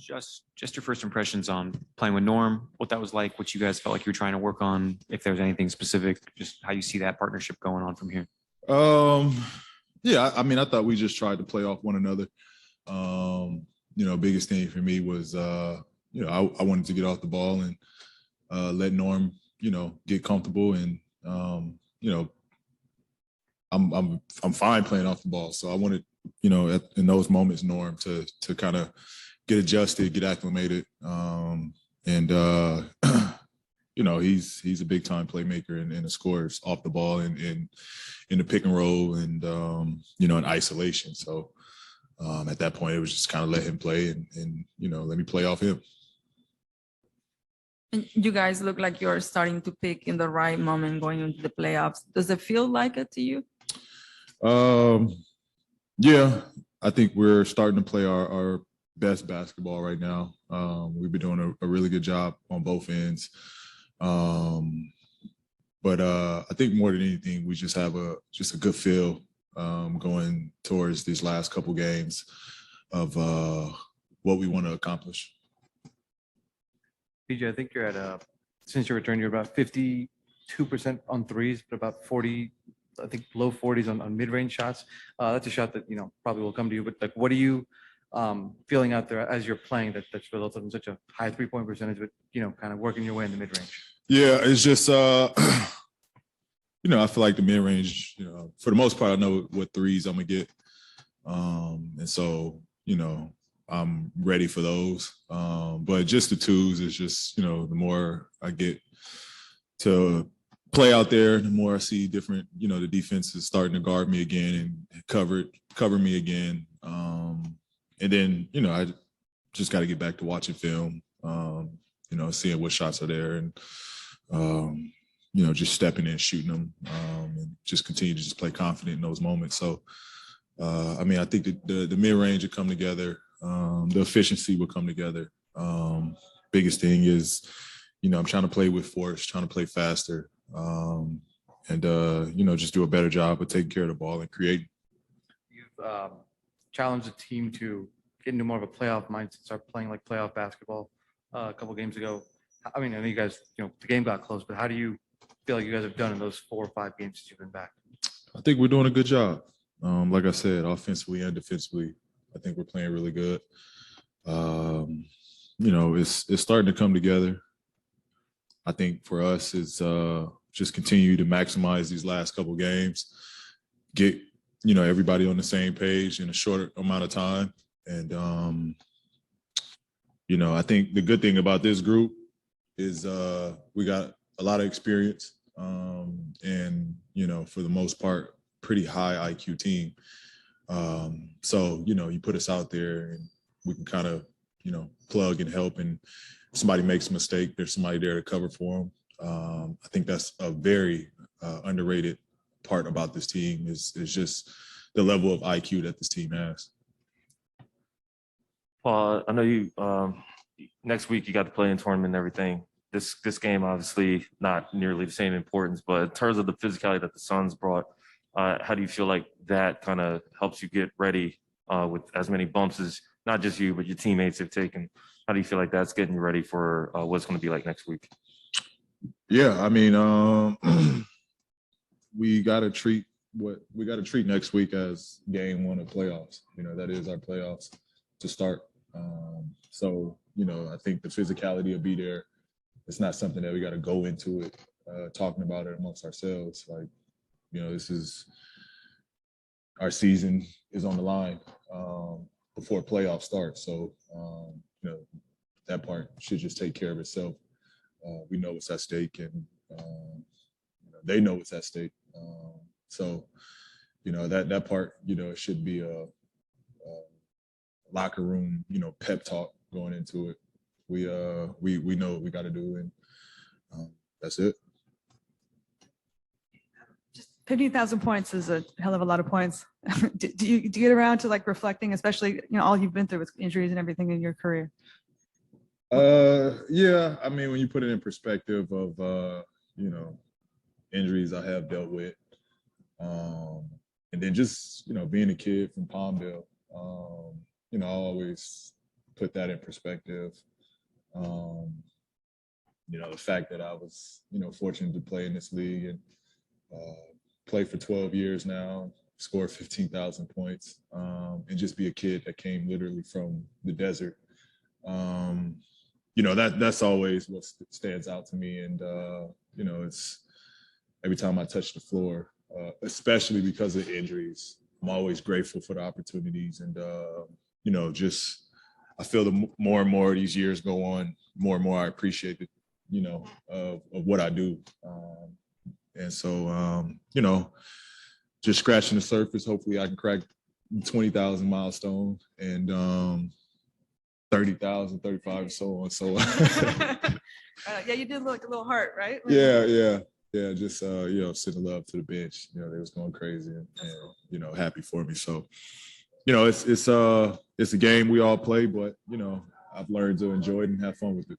Just your first impressions on playing with Norm, what that was like, what you guys felt like you were trying to work on, if there was anything specific, just how you see that partnership going on from here. Yeah, I mean, I thought we just tried to play off one another. Biggest thing for me was, I wanted to get off the ball and let Norm, get comfortable. And, I'm fine playing off the ball. So I wanted, in those moments, Norm to kind of get adjusted, get acclimated. He's a big time playmaker and a scorer off the ball and in the pick and roll and, in isolation. So at that point, it was just kind of let him play and let me play off him. And you guys look like you're starting to pick in the right moment going into the playoffs. Does it feel like it to you? Yeah, I think we're starting to play our best basketball right now. We've been doing a really good job on both ends. But I think more than anything, we just have a good feel going towards these last couple games of what we want to accomplish. PJ, I think you're at since your return, you're about 52% on threes, but about 40, I think low 40s on mid-range shots. That's a shot that probably will come to you. But like, what are you feeling out there as you're playing that's resulted in such a high 3-point percentage, but kind of working your way in the mid-range? Yeah, it's just I feel like the mid-range, for the most part, I know what threes I'm gonna get, and so I'm ready for those. But just the twos is just the more I get to play out there, the more I see different, the defense is starting to guard me again and cover me again. And then, I just got to get back to watching film, seeing what shots are there and, just stepping in, shooting them, and just continue to just play confident in those moments. So, I think the mid-range will come together. The efficiency will come together. Biggest thing is, I'm trying to play with force, trying to play faster, and just do a better job of taking care of the ball and creating. You've challenged the team to get into more of a playoff mindset, start playing like playoff basketball a couple games ago. I mean, I know you guys, the game got close, but how do you feel like you guys have done in those 4 or 5 games since you've been back? I think we're doing a good job. Like I said, offensively and defensively, I think we're playing really good. It's starting to come together. I think for us, it's just continue to maximize these last couple games, get everybody on the same page in a short amount of time, and I think the good thing about this group is we got a lot of experience, and for the most part, pretty high IQ team. So you put us out there and we can kind of plug and help, and if somebody makes a mistake, there's somebody there to cover for them. I think that's a very underrated part about this team is just the level of IQ that this team has. Well, I know you next week you got to play in tournament and everything. This game obviously not nearly the same importance, but in terms of the physicality that the Suns brought, how do you feel like that kind of helps you get ready with as many bumps as not just you, but your teammates have taken? How do you feel like that's getting you ready for what's going to be like next week? Yeah, I mean, we got to treat next week as game 1 of playoffs. That is our playoffs to start. So, I think the physicality will be there. It's not something that we got to go into it talking about it amongst ourselves. Like, this is our season is on the line before playoffs start. So, that part should just take care of itself. We know what's at stake, and they know what's at stake. So, that part, it should be a locker room, pep talk going into it. We know what we got to do, and that's it. Just 50,000 points is a hell of a lot of points. do you get around to like reflecting, especially all you've been through with injuries and everything in your career? Yeah, I mean, when you put it in perspective of injuries I have dealt with, and then just being a kid from Palmdale, I always put that in perspective. You know, the fact that I was, you know, fortunate to play in this league and play for 12 years now, score 15,000 points, and just be a kid that came literally from the desert. You know, that's always what stands out to me. And, you know, it's every time I touch the floor, especially because of injuries, I'm always grateful for the opportunities. And, you know, just I feel the more and more these years go on, more and more I appreciate it, you know, of what I do. And so, you know, just scratching the surface. Hopefully I can crack 20,000 milestone and 30,000, 35, so on. So Yeah, you did look a little heart, right? yeah. Just you know, sending love to the bench. You know, they was going crazy and you know, happy for me. So, you know, it's a game we all play, but you know, I've learned to enjoy it and have fun with it.